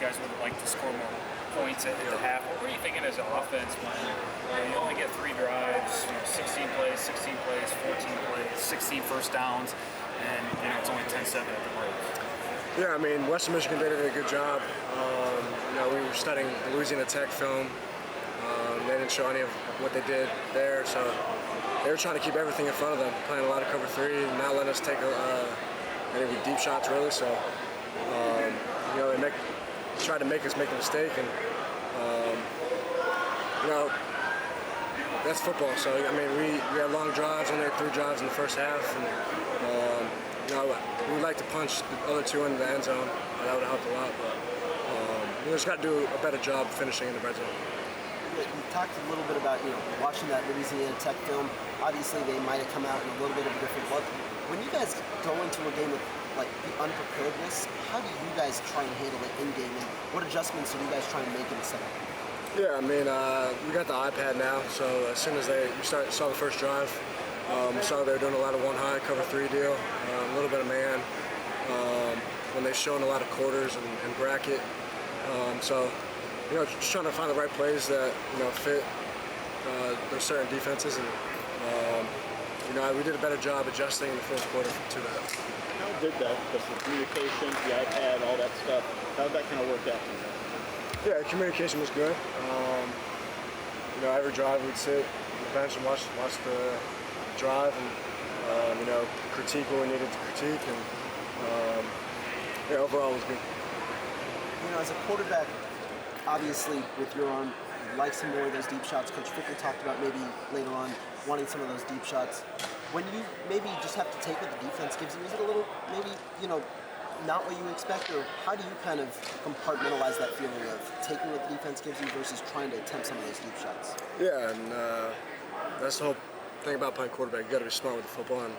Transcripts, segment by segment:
guys would like to score more points at the half. What were you thinking as an offense when you only get 3 drives, 16 plays, 16 plays, 14 plays, 16 first downs, and it's only 10-7 at the break? Yeah, I mean, Western Michigan did a good job. We were studying the Louisiana Tech film. They didn't show any of what they did there, so they were trying to keep everything in front of them, playing a lot of cover 3, not letting us take any deep shots really. So they tried to make us make a mistake, and that's football. So I mean, we had long drives, only had 3 drives in the first half, and we'd like to punch the other 2 into the end zone. That would have helped a lot, but we just got to do a better job finishing in the red zone. You talked a little bit about watching that Louisiana Tech film. Obviously, they might have come out in a little bit of a different look. When you guys go into a game with the unpreparedness, how do you guys try and handle it in game, and what adjustments do you guys try and make in the setup? Yeah, I mean, we got the iPad now, so as soon as saw the first drive, we saw they were doing a lot of one-high cover 3 deal, a little bit of man. When they're showing a lot of quarters and bracket, just trying to find the right plays that fit those certain defenses, and we did a better job adjusting in the fourth quarter to that. How did that? Just the communication, the iPad, all that stuff. How did that kind of work out for you? Yeah, communication was good. Every drive we'd sit on the bench and watch the drive, and critique what we needed to critique, and overall it was good. As a quarterback, obviously with your arm, you'd like some more of those deep shots. Coach Fickle talked about maybe later on wanting some of those deep shots. When you maybe just have to take what the defense gives you, is it a little maybe not what you expect, or how do you kind of compartmentalize that feeling of taking what the defense gives you versus trying to attempt some of those deep shots? Yeah, and that's the whole thing about playing quarterback. You got to be smart with the football, and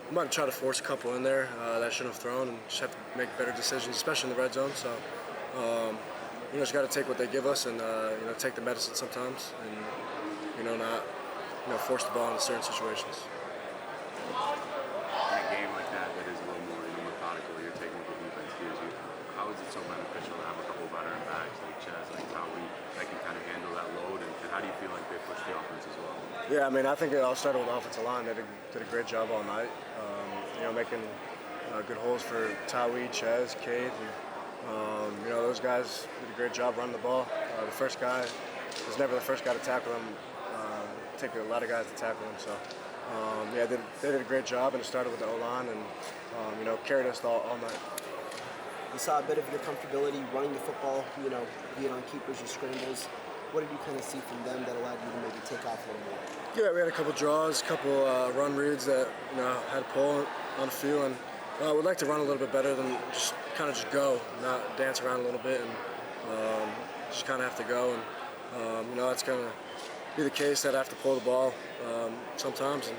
I'm about to try to force a couple in there that I shouldn't have thrown, and just have to make better decisions, especially in the red zone. So just got to take what they give us, and take the medicine sometimes, and not force the ball in certain situations. In a game like that is a little more methodical, you're taking what the defense gives you. How is it so beneficial to have a couple of veteran backs like Chaz, like Dyke, that can kind of handle that load, and how do you feel like they push the offense as well? Yeah, I mean, I think it all started with the offensive line. They did a great job all night, making good holes for Dyke, Chaz, Cade, and those guys did a great job running the ball. The first guy was never the first guy to tackle him. Take a lot of guys to tackle him, so they did a great job, and it started with the O-line, and carried us all night. You saw a bit of your comfortability running the football, be it on keepers or scrambles. What did you kind of see from them that allowed you to maybe take off a little more? Yeah, we had a couple draws, a couple run reads that had to pull on the field, and we'd like to run a little bit better than just go, not dance around a little bit, and just kind of have to go, and that's going to be the case that I have to pull the ball sometimes, and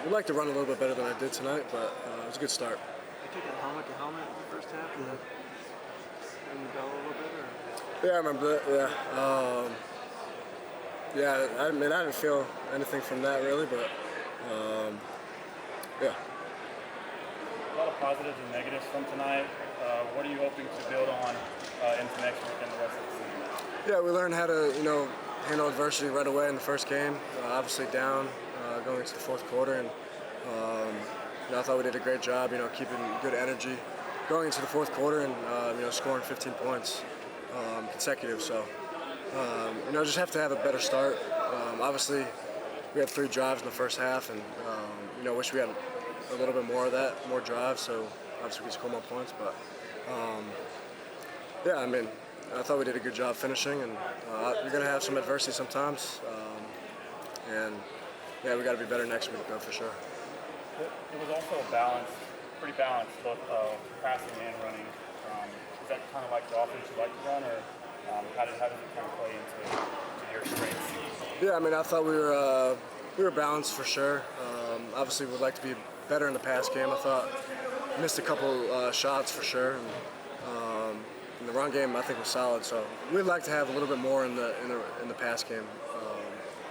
we'd like to run a little bit better than I did tonight, but it was a good start. You took that helmet to helmet in the first half, and then ring the bell a little bit, or? Yeah, I remember that. Yeah, I mean, I didn't feel anything from that really, but yeah. A lot of positives and negatives from tonight. What are you hoping to build on into next week and the rest of the season? Yeah, we learned how to handle adversity right away in the first game. Obviously down going into the fourth quarter, and I thought we did a great job, keeping good energy going into the fourth quarter, and scoring 15 points consecutive. So just have to have a better start. Obviously, we had 3 drives in the first half, and wish we had a little bit more of that, more drives. So obviously we could score more points, but yeah, I mean, I thought we did a good job finishing, and you're going to have some adversity sometimes, and yeah, we got to be better next week though, for sure. It was also pretty balanced, both passing and running. Is that kind of like the offense you like to run, or how does it kind of play into your strengths? Yeah, I mean, I thought we were balanced for sure. Obviously, we'd like to be better in the pass game. I thought missed a couple shots for sure. And, the run game, I think, was solid. So we'd like to have a little bit more in the pass game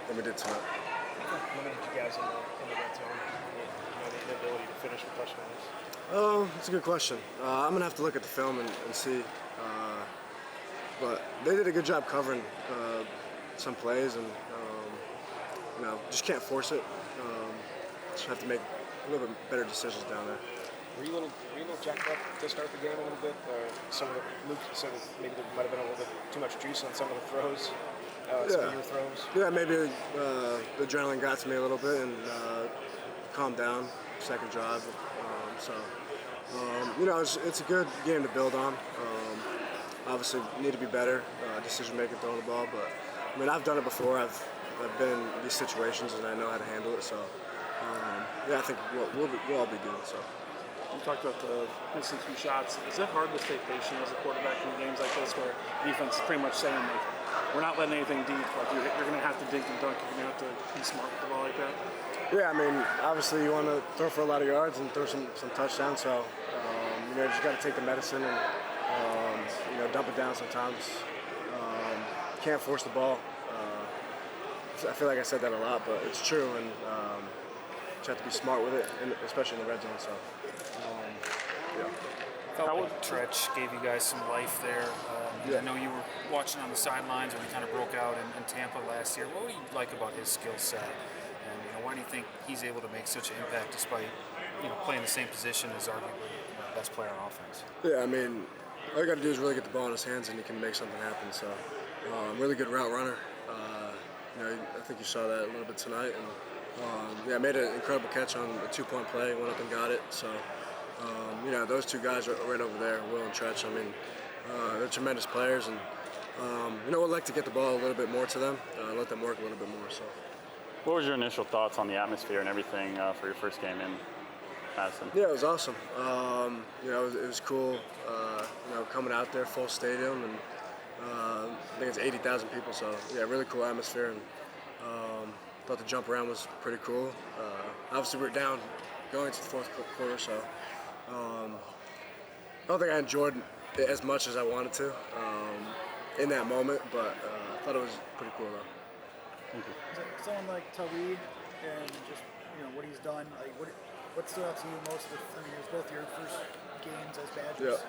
than we did tonight. What limited you guys in the red zone? The inability to finish with touchdowns. Oh, that's a good question. I'm gonna have to look at the film and see. but they did a good job covering some plays, and just can't force it. Just have to make a little bit better decisions down there. Were you a little jacked up to start the game a little bit? Luke said that maybe there might have been a little bit too much juice on some of the throws, some of your throws. Yeah, maybe the adrenaline got to me a little bit and calmed down second drive. It's a good game to build on. Obviously, need to be better decision making throwing the ball, but I mean I've done it before. I've been in these situations and I know how to handle it. So I think we'll all be good. So. You talked about the missing 2 shots. Is it hard to stay patient as a quarterback in games like this where defense is pretty much saying, like, we're not letting anything deep, like you're going to have to dink and dunk, you're going to have to be smart with the ball like that? Yeah, I mean, obviously you want to throw for a lot of yards and throw some touchdowns, so you just got to take the medicine and dump it down sometimes. Can't force the ball. I feel like I said that a lot, but it's true, and you have to be smart with it, especially in the red zone. So, Felt like Tretch gave you guys some life there. I know you were watching on the sidelines when he kind of broke out in Tampa last year. What do you like about his skill set? And why do you think he's able to make such an impact despite playing the same position as arguably the best player on offense? Yeah, I mean, all you got to do is really get the ball in his hands, and he can make something happen. So, really good route runner. I think you saw that a little bit tonight, and made an incredible catch on a 2-point play. Went up and got it. So. Those 2 guys are right over there, Will and Tretch. I mean, they're tremendous players, and we'd like to get the ball a little bit more to them, let them work a little bit more. So, What was your initial thoughts on the atmosphere and everything for your first game in Madison? Yeah, it was awesome. It was cool. Coming out there, full stadium, and I think it's 80,000 people. So yeah, really cool atmosphere, and thought the jump around was pretty cool. Obviously, we were down going into the fourth quarter, so I don't think I enjoyed it as much as I wanted to in that moment, but I thought it was pretty cool though. Thank you. Someone like Tariq and just what he's done, like what stood out to you most? I mean, it was both your first games as Badgers.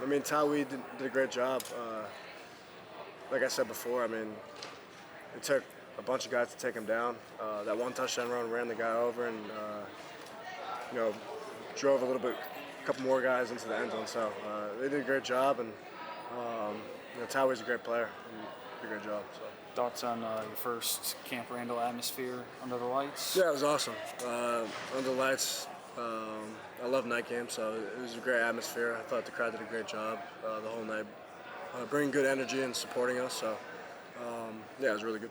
I mean, Tariq did a great job. Like I said before, I mean, it took a bunch of guys to take him down. That one touchdown run ran the guy over, and drove a couple more guys into the end zone. So they did a great job, and Tyree a great player. He did a great job. So. Thoughts on your first Camp Randall atmosphere under the lights? Yeah, it was awesome. Under the lights, I love night games, so it was a great atmosphere. I thought the crowd did a great job the whole night, bringing good energy and supporting us. So, it was really good.